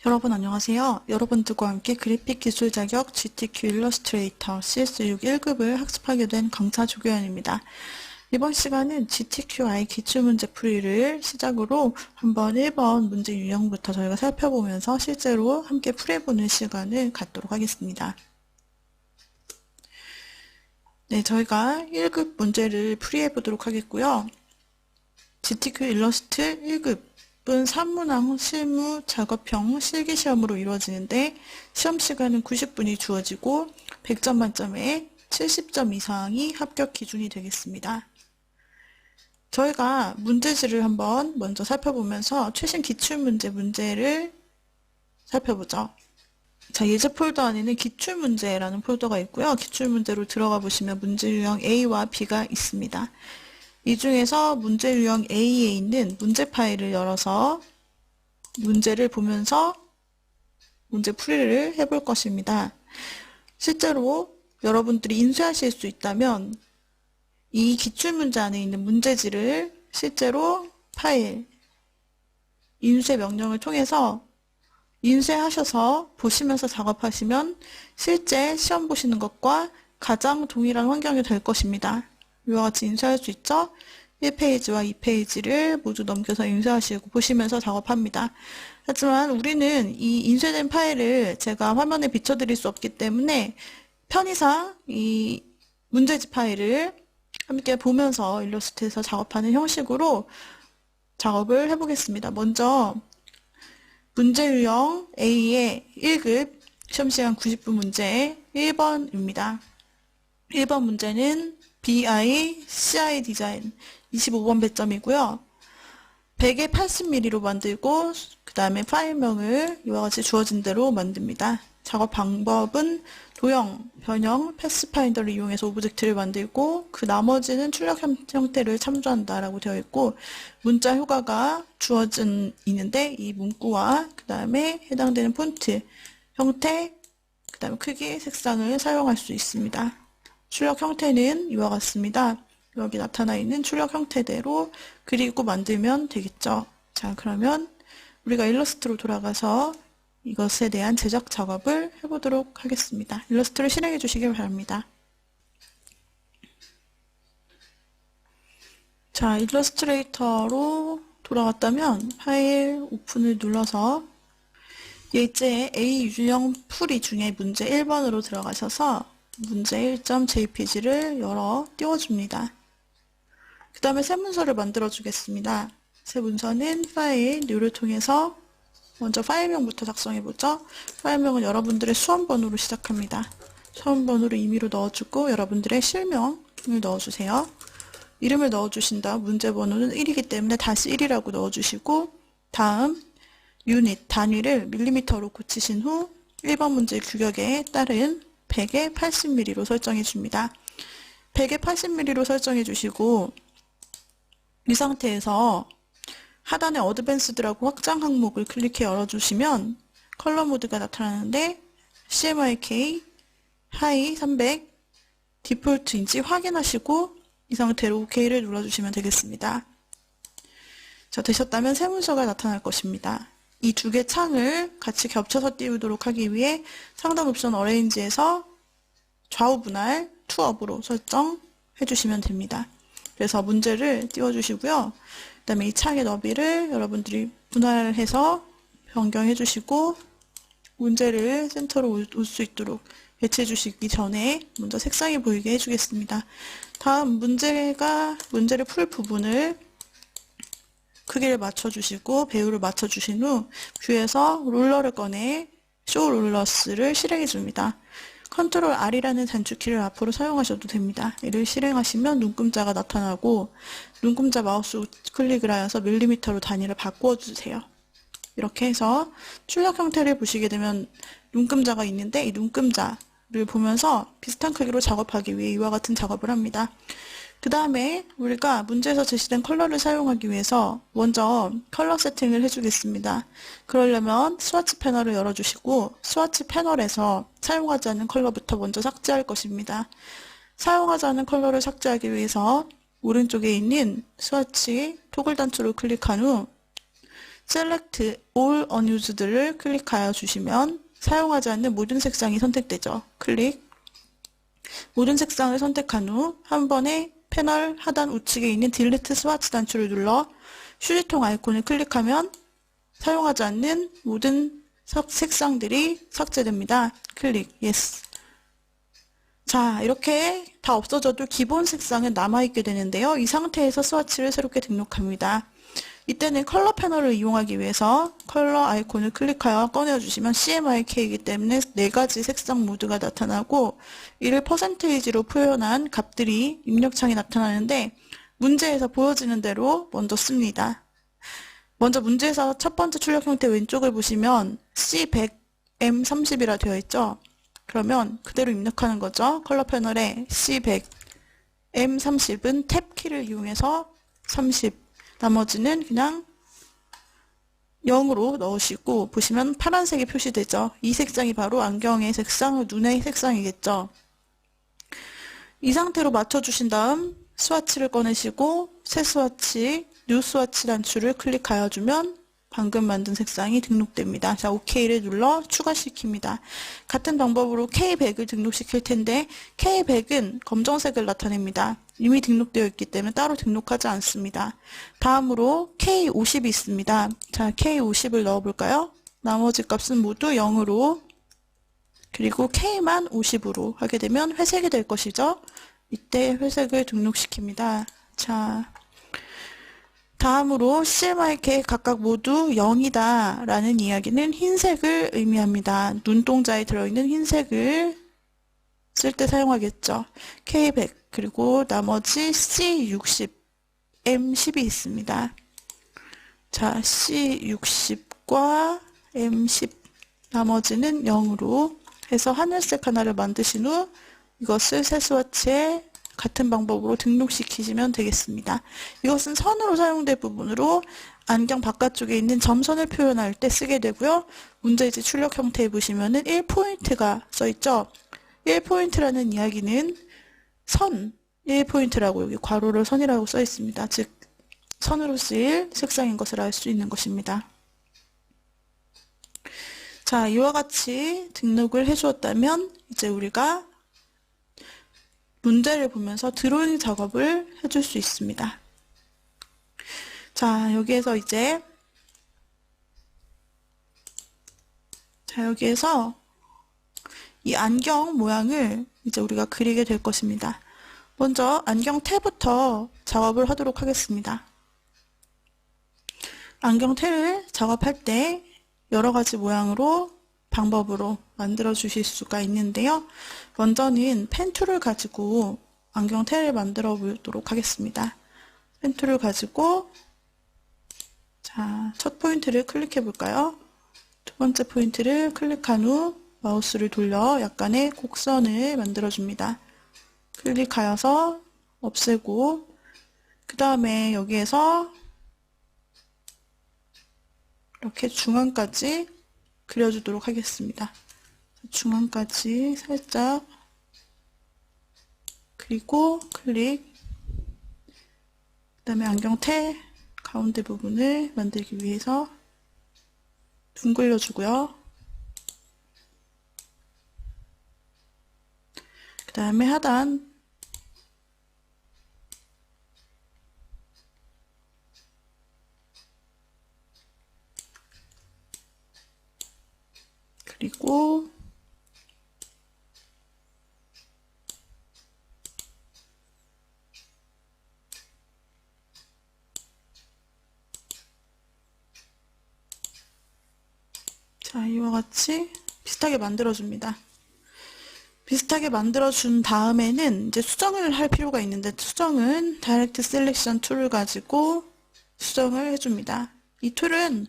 여러분 안녕하세요. 여러분들과 함께 그래픽 기술 자격 GTQ 일러스트레이터 CS6 1급을 학습하게 된 강사 조교연입니다. 이번 시간은 GTQI 기출문제 풀이를 시작으로 한번 1번 문제 유형부터 저희가 살펴보면서 실제로 함께 풀이해보는 시간을 갖도록 하겠습니다. 네, 저희가 1급 문제를 풀이해보도록 하겠고요. GTQ 일러스트 1급은 산문항, 실무, 작업형, 실기시험으로 이루어지는데 시험 시간은 90분이 주어지고 100점 만점에 70점 이상이 합격 기준이 되겠습니다. 저희가 문제지를 한번 먼저 살펴보면서 최신 기출문제를 살펴보죠. 자, 예제 폴더 안에는 기출문제라는 폴더가 있고요. 기출문제로 들어가 보시면 문제 유형 A와 B가 있습니다. 이 중에서 문제 유형 A에 있는 문제 파일을 열어서 문제를 보면서 문제 풀이를 해볼 것입니다. 실제로 여러분들이 인쇄하실 수 있다면 이 기출문제 안에 있는 문제지를 실제로 파일, 인쇄 명령을 통해서 인쇄하셔서 보시면서 작업하시면 실제 시험 보시는 것과 가장 동일한 환경이 될 것입니다. 이와 같이 인쇄할 수 있죠? 1페이지와 2페이지를 모두 넘겨서 인쇄하시고 보시면서 작업합니다. 하지만 우리는 이 인쇄된 파일을 제가 화면에 비춰드릴 수 없기 때문에 편의상 이 문제지 파일을 함께 보면서 일러스트에서 작업하는 형식으로 작업을 해보겠습니다. 먼저 문제 유형 A의 1급 시험시간 90분 문제 1번입니다. 1번 문제는 BI, CI 디자인 25번 배점이고요. 100에 80mm로 만들고 그 다음에 파일명을 이와 같이 주어진 대로 만듭니다. 작업 방법은 도형, 변형, 패스파인더를 이용해서 오브젝트를 만들고 그 나머지는 출력 형태를 참조한다라고 되어 있고 문자 효과가 주어진 있는데 이 문구와 그 다음에 해당되는 폰트, 형태, 그 다음에 크기, 색상을 사용할 수 있습니다. 출력 형태는 이와 같습니다. 여기 나타나 있는 출력 형태대로 그리고 만들면 되겠죠. 자, 그러면 우리가 일러스트로 돌아가서 이것에 대한 제작 작업을 해보도록 하겠습니다. 일러스트를 실행해 주시길 바랍니다. 자, 일러스트레이터로 돌아갔다면 파일 오픈을 눌러서 예제 A 유형 풀이 중에 문제 1번으로 들어가셔서 문제 1.jpg를 열어 띄워줍니다. 그 다음에 새 문서를 만들어 주겠습니다. 새 문서는 파일, 뉴를 통해서 먼저 파일명부터 작성해보죠. 파일명은 여러분들의 수험번호로 시작합니다. 수험번호를 임의로 넣어주고 여러분들의 실명을 넣어주세요. 이름을 넣어주신 다음 문제번호는 1이기 때문에 다시 1이라고 넣어주시고 다음 유닛, 단위를 밀리미터로 고치신 후 1번 문제 규격에 따른 100에 80mm로 설정해 줍니다. 100에 80mm로 설정해 주시고 이 상태에서 하단에 어드밴스드라고 확장 항목을 클릭해 열어주시면 컬러 모드가 나타나는데 CMYK 하이 300 디폴트인지 확인하시고 이 상태로 OK를 눌러주시면 되겠습니다. 자, 되셨다면 새 문서가 나타날 것입니다. 이 두 개 창을 같이 겹쳐서 띄우도록 하기 위해 상단 옵션 어레인지에서 좌우 분할 투업으로 설정해 주시면 됩니다. 그래서 문제를 띄워주시고요. 그 다음에 이 창의 너비를 여러분들이 분할해서 변경해 주시고 문제를 센터로 올 수 있도록 배치해 주시기 전에 먼저 색상이 보이게 해주겠습니다. 다음 문제를 풀 부분을 크기를 맞춰주시고 배우를 맞춰주신 후 뷰에서 롤러를 꺼내 쇼 롤러스를 실행해 줍니다. 컨트롤 R이라는 단축키를 앞으로 사용하셔도 됩니다. 이를 실행하시면 눈금자가 나타나고 눈금자 마우스 클릭을 하여서 밀리미터로 단위를 바꾸어 주세요. 이렇게 해서 출력 형태를 보시게 되면 눈금자가 있는데 이 눈금자를 보면서 비슷한 크기로 작업하기 위해 이와 같은 작업을 합니다. 그 다음에 우리가 문제에서 제시된 컬러를 사용하기 위해서 먼저 컬러 세팅을 해주겠습니다. 그러려면 스와치 패널을 열어주시고 스와치 패널에서 사용하지 않는 컬러부터 먼저 삭제할 것입니다. 사용하지 않는 컬러를 삭제하기 위해서 오른쪽에 있는 스와치 토글 단추를 클릭한 후 Select All Unused를 클릭하여 주시면 사용하지 않는 모든 색상이 선택되죠. 클릭. 모든 색상을 선택한 후 한 번에 패널 하단 우측에 있는 딜리트 스와치 단추를 눌러 휴지통 아이콘을 클릭하면 사용하지 않는 모든 색상들이 삭제됩니다. 클릭. Yes. 자, 이렇게 다 없어져도 기본 색상은 남아있게 되는데요. 이 상태에서 스와치를 새롭게 등록합니다. 이때는 컬러 패널을 이용하기 위해서 컬러 아이콘을 클릭하여 꺼내주시면 CMYK이기 때문에 4가지 색상 모드가 나타나고 이를 퍼센테이지로 표현한 값들이 입력창에 나타나는데 문제에서 보여지는 대로 먼저 씁니다. 먼저 문제에서 첫 번째 출력 형태 왼쪽을 보시면 C100, M30이라 되어 있죠. 그러면 그대로 입력하는 거죠. 컬러 패널에 C100, M30은 탭 키를 이용해서 30, 나머지는 그냥 0으로 넣으시고 보시면 파란색이 표시되죠. 이 색상이 바로 안경의 색상, 눈의 색상이겠죠. 이 상태로 맞춰주신 다음 스와치를 꺼내시고 새 스와치, 뉴 스와치 단추를 클릭하여 주면 방금 만든 색상이 등록됩니다. 자, OK를 눌러 추가시킵니다. 같은 방법으로 K100을 등록시킬 텐데 K100은 검정색을 나타냅니다. 이미 등록되어 있기 때문에 따로 등록하지 않습니다. 다음으로 K50이 있습니다. 자, K50을 넣어볼까요? 나머지 값은 모두 0으로 그리고 K만 50으로 하게 되면 회색이 될 것이죠. 이때 회색을 등록시킵니다. 자, 다음으로 CMYK 각각 모두 0이다 라는 이야기는 흰색을 의미합니다. 눈동자에 들어있는 흰색을 쓸 때 사용하겠죠. K100 그리고 나머지 C60, M10이 있습니다. 자, C60과 M10 나머지는 0으로 해서 하늘색 하나를 만드신 후 이것을 새 스와치에 같은 방법으로 등록시키시면 되겠습니다. 이것은 선으로 사용될 부분으로 안경 바깥쪽에 있는 점선을 표현할 때 쓰게 되고요. 문제지 출력 형태에 보시면은 1포인트가 써있죠. 1포인트라는 이야기는 선 1포인트라고 여기 괄호를 선이라고 써있습니다. 즉 선으로 쓰일 색상인 것을 알 수 있는 것입니다. 자, 이와 같이 등록을 해주었다면 이제 우리가 문제를 보면서 드로잉 작업을 해줄 수 있습니다. 자, 여기에서 이 안경 모양을 이제 우리가 그리게 될 것입니다. 먼저 안경 태부터 작업을 하도록 하겠습니다. 안경 태를 작업할 때 여러 가지 모양으로 방법으로 만들어 주실 수가 있는데요. 먼저는 펜 툴을 가지고 안경 태를 만들어 보도록 하겠습니다. 펜 툴을 가지고 자, 첫 포인트를 클릭해 볼까요? 두 번째 포인트를 클릭한 후 마우스를 돌려 약간의 곡선을 만들어 줍니다. 클릭하여서 없애고 그 다음에 여기에서 이렇게 중앙까지 그려주도록 하겠습니다. 중앙까지 살짝 그리고 클릭 그 다음에 안경테 가운데 부분을 만들기 위해서 둥글려 주고요. 그 다음에 하단 그리고 자, 이와 같이 비슷하게 만들어줍니다. 비슷하게 만들어준 다음에는 이제 수정을 할 필요가 있는데 수정은 다이렉트 셀렉션 툴을 가지고 수정을 해줍니다. 이 툴은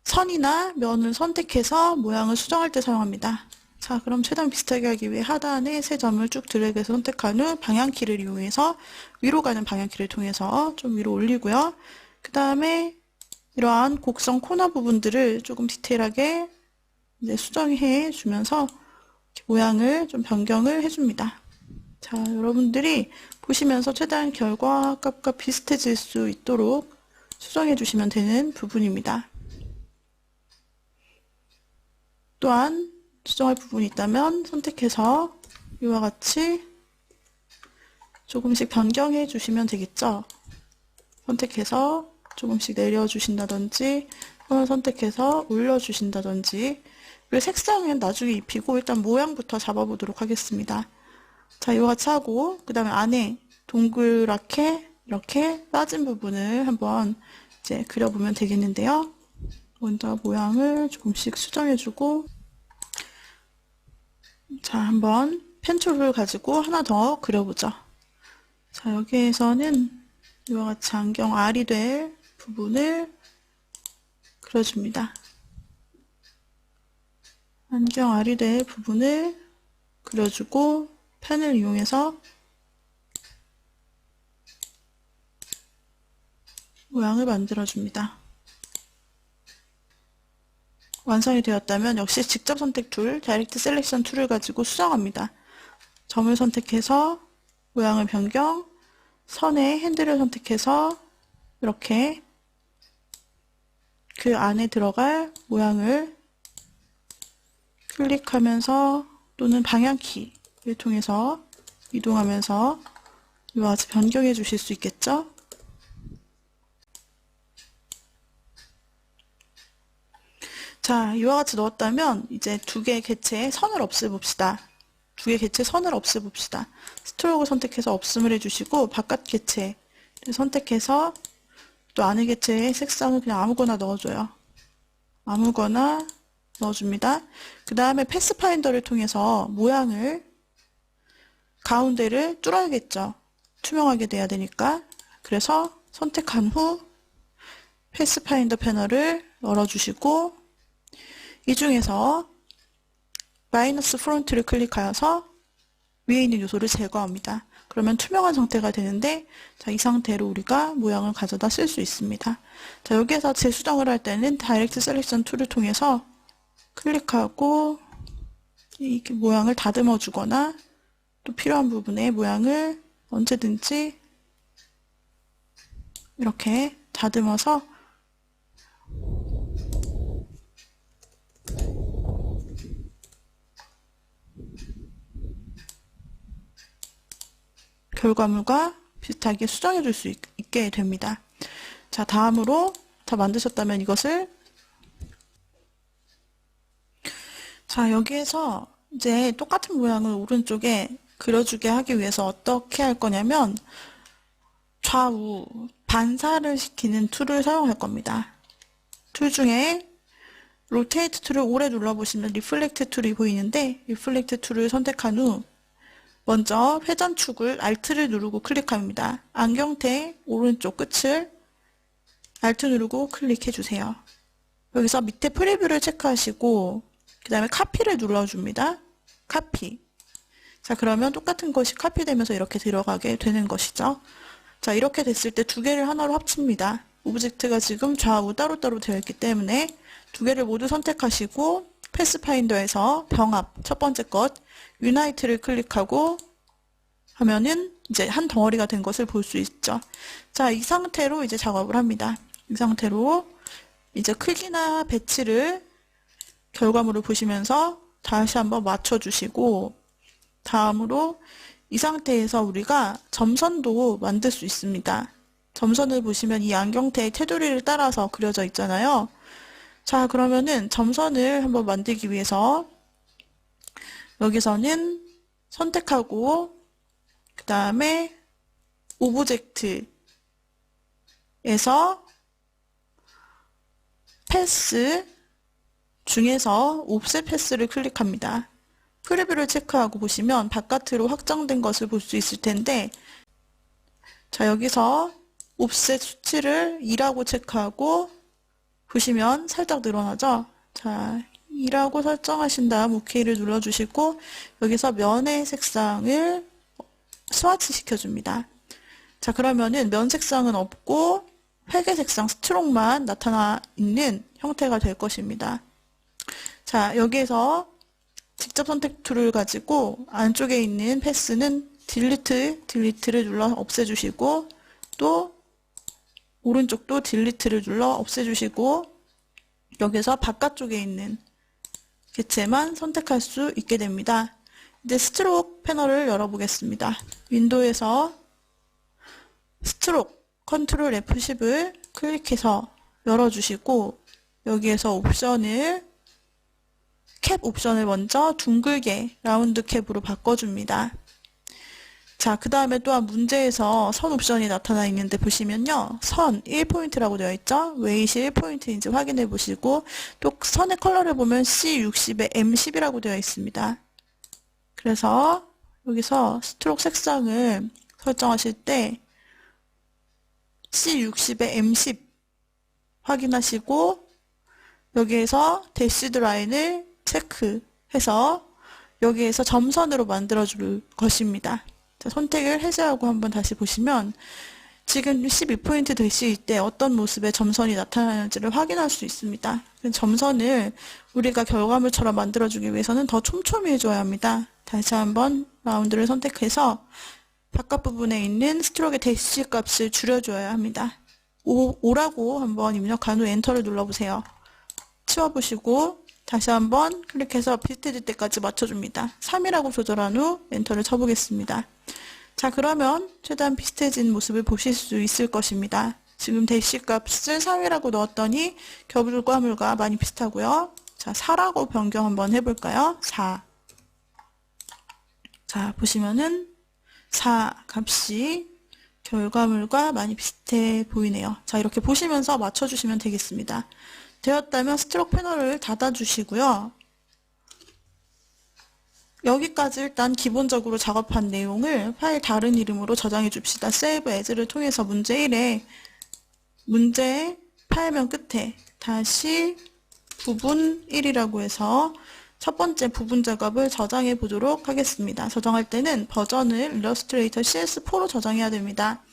선이나 면을 선택해서 모양을 수정할 때 사용합니다. 자, 그럼 최대한 비슷하게 하기 위해 하단에 세 점을 쭉 드래그해서 선택한 후 방향키를 이용해서 위로 가는 방향키를 통해서 좀 위로 올리고요. 그 다음에 이러한 곡선 코너 부분들을 조금 디테일하게 이제 수정해 주면서 모양을 좀 변경을 해줍니다. 자, 여러분들이 보시면서 최대한 결과값과 비슷해질 수 있도록 수정해 주시면 되는 부분입니다. 또한 수정할 부분이 있다면 선택해서 이와 같이 조금씩 변경해 주시면 되겠죠. 선택해서 조금씩 내려주신다든지 또는 선택해서 올려주신다든지, 그리고 색상은 나중에 입히고 일단 모양부터 잡아보도록 하겠습니다. 자, 이와 같이 하고 그 다음에 안에 동그랗게 이렇게 빠진 부분을 한번 이제 그려보면 되겠는데요. 먼저 모양을 조금씩 수정해주고, 자, 한번 펜툴을 가지고 하나 더 그려보죠. 자, 여기에서는 이와 같이 안경 R이 될 부분을 그려줍니다. 안경 R이 될 부분을 그려주고 펜을 이용해서 모양을 만들어줍니다. 완성이 되었다면 역시 직접 선택 툴, 다이렉트 셀렉션 툴을 가지고 수정합니다. 점을 선택해서 모양을 변경, 선의 핸들을 선택해서 이렇게 그 안에 들어갈 모양을 클릭하면서 또는 방향키를 통해서 이동하면서 이와 같이 변경해 주실 수 있겠죠? 자, 이와 같이 넣었다면 이제 두 개의 개체의 선을 없애봅시다. 두 개의 개체 선을 없애봅시다. 스트로크 선택해서 없음을 해주시고 바깥 개체를 선택해서 또 안의 개체의 색상을 그냥 아무거나 넣어줘요. 아무거나 넣어줍니다. 그 다음에 패스파인더를 통해서 모양을 가운데를 뚫어야겠죠. 투명하게 돼야 되니까. 그래서 선택한 후 패스파인더 패널을 열어주시고 이 중에서 마이너스 프론트를 클릭하여서 위에 있는 요소를 제거합니다. 그러면 투명한 상태가 되는데, 자, 이 상태로 우리가 모양을 가져다 쓸 수 있습니다. 자, 여기에서 재수정을 할 때는 다이렉트 셀렉션 툴을 통해서 클릭하고 이 모양을 다듬어 주거나 또 필요한 부분의 모양을 언제든지 이렇게 다듬어서 결과물과 비슷하게 수정해 줄 수 있게 됩니다. 자, 다음으로 다 만드셨다면 이것을, 자, 여기에서 이제 똑같은 모양을 오른쪽에 그려주게 하기 위해서 어떻게 할 거냐면 좌우 반사를 시키는 툴을 사용할 겁니다. 툴 중에 로테이트 툴을 오래 눌러보시면 리플렉트 툴이 보이는데, 리플렉트 툴을 선택한 후 먼저 회전축을 Alt를 누르고 클릭합니다. 안경테 오른쪽 끝을 Alt 누르고 클릭해 주세요. 여기서 밑에 프리뷰를 체크하시고 그 다음에 카피를 눌러줍니다. 카피. 자, 그러면 똑같은 것이 카피되면서 이렇게 들어가게 되는 것이죠. 자, 이렇게 됐을 때 두 개를 하나로 합칩니다. 오브젝트가 지금 좌우 따로따로 되어 있기 때문에 두 개를 모두 선택하시고 패스파인더에서 병합, 첫 번째 것 유나이트를 클릭하고 하면은 이제 한 덩어리가 된 것을 볼 수 있죠. 자, 이 상태로 이제 작업을 합니다. 이 상태로 이제 크기나 배치를 결과물을 보시면서 다시 한번 맞춰주시고, 다음으로 이 상태에서 우리가 점선도 만들 수 있습니다. 점선을 보시면 이 안경테의 테두리를 따라서 그려져 있잖아요. 자, 그러면은 점선을 한번 만들기 위해서 여기서는 선택하고 그 다음에 오브젝트에서 패스 중에서 옵셋 패스를 클릭합니다. 프리뷰를 체크하고 보시면 바깥으로 확장된 것을 볼 수 있을 텐데, 자, 여기서 옵셋 수치를 2라고 체크하고 보시면 살짝 늘어나죠? 자, 2라고 설정하신 다음 OK를 눌러주시고 여기서 면의 색상을 스와치 시켜줍니다. 자, 그러면은 면 색상은 없고 회계 색상 스트로크만 나타나 있는 형태가 될 것입니다. 자, 여기에서 직접 선택 툴을 가지고 안쪽에 있는 패스는 딜리트를 눌러 없애주시고 또 오른쪽도 딜리트를 눌러 없애주시고 여기서 바깥쪽에 있는 개체만 선택할 수 있게 됩니다. 이제 스트로크 패널을 열어보겠습니다. 윈도우에서 스트로크 컨트롤 F10을 클릭해서 열어주시고 여기에서 옵션을 캡 옵션을 먼저 둥글게 라운드 캡으로 바꿔줍니다. 자, 그 다음에 또한 문제에서 선 옵션이 나타나 있는데 보시면요. 선 1포인트라고 되어 있죠? 웨이시 1포인트인지 확인해 보시고 또 선의 컬러를 보면 C60에 M10이라고 되어 있습니다. 그래서 여기서 스트로크 색상을 설정하실 때 C60에 M10 확인하시고 여기에서 대시드 라인을 체크해서 여기에서 점선으로 만들어줄 것입니다. 자, 선택을 해제하고 한번 다시 보시면 지금 12포인트 대시일 때 어떤 모습의 점선이 나타나는지를 확인할 수 있습니다. 점선을 우리가 결과물처럼 만들어주기 위해서는 더 촘촘히 해줘야 합니다. 다시 한번 라운드를 선택해서 바깥 부분에 있는 스트로크의 대시 값을 줄여줘야 합니다. 5라고 한번 입력한 후 엔터를 눌러보세요. 치워보시고 다시 한번 클릭해서 비슷해질 때까지 맞춰줍니다. 3이라고 조절한 후 엔터를 쳐보겠습니다. 자, 그러면 최대한 비슷해진 모습을 보실 수 있을 것입니다. 지금 대시 값을 3이라고 넣었더니 결과물과 많이 비슷하고요. 자, 4라고 변경 한번 해볼까요? 4. 자, 보시면은 4 값이 결과물과 많이 비슷해 보이네요. 자, 이렇게 보시면서 맞춰주시면 되겠습니다. 되었다면 스트로크 패널을 닫아주시고요. 여기까지 일단 기본적으로 작업한 내용을 파일 다른 이름으로 저장해 줍시다. Save As를 통해서 문제 1에 문제 파일명 끝에 다시 부분 1이라고 해서 첫 번째 부분 작업을 저장해 보도록 하겠습니다. 저장할 때는 버전을 일러스트레이터 CS4로 저장해야 됩니다.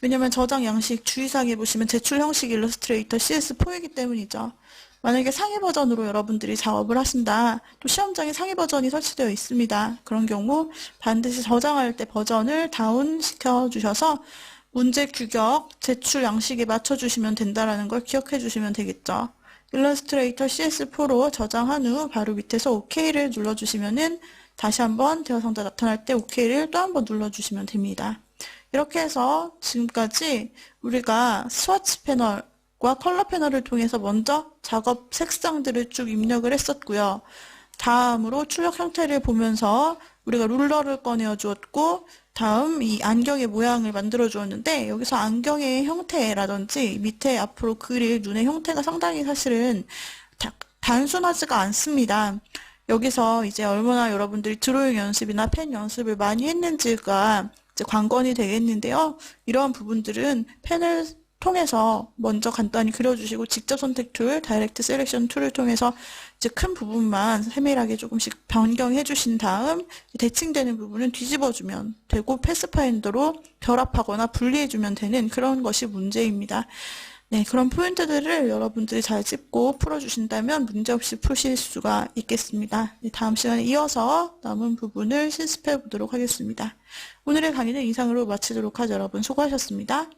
왜냐면 저장 양식 주의사항에 보시면 제출 형식 일러스트레이터 CS4이기 때문이죠. 만약에 상위 버전으로 여러분들이 작업을 하신다. 또 시험장에 상위 버전이 설치되어 있습니다. 그런 경우 반드시 저장할 때 버전을 다운시켜 주셔서 문제 규격, 제출 양식에 맞춰주시면 된다는 걸 기억해 주시면 되겠죠. 일러스트레이터 CS4로 저장한 후 바로 밑에서 OK를 눌러주시면은 다시 한번 대화 상자 나타날 때 OK를 또 한번 눌러주시면 됩니다. 이렇게 해서 지금까지 우리가 스와치 패널과 컬러 패널을 통해서 먼저 작업 색상들을 쭉 입력을 했었고요. 다음으로 출력 형태를 보면서 우리가 룰러를 꺼내어 주었고 다음 이 안경의 모양을 만들어 주었는데 여기서 안경의 형태라든지 밑에 앞으로 그릴 눈의 형태가 상당히 사실은 단순하지가 않습니다. 여기서 이제 얼마나 여러분들이 드로잉 연습이나 펜 연습을 많이 했는지가 이제 관건이 되겠는데요. 이러한 부분들은 펜을 통해서 먼저 간단히 그려주시고 직접 선택 툴, 다이렉트 셀렉션 툴을 통해서 이제 큰 부분만 세밀하게 조금씩 변경해 주신 다음 대칭되는 부분은 뒤집어주면 되고 패스파인더로 결합하거나 분리해주면 되는 그런 것이 문제입니다. 네, 그런 포인트들을 여러분들이 잘 짚고 풀어주신다면 문제없이 푸실 수가 있겠습니다. 네, 다음 시간에 이어서 남은 부분을 실습해 보도록 하겠습니다. 오늘의 강의는 이상으로 마치도록 하죠. 여러분 수고하셨습니다.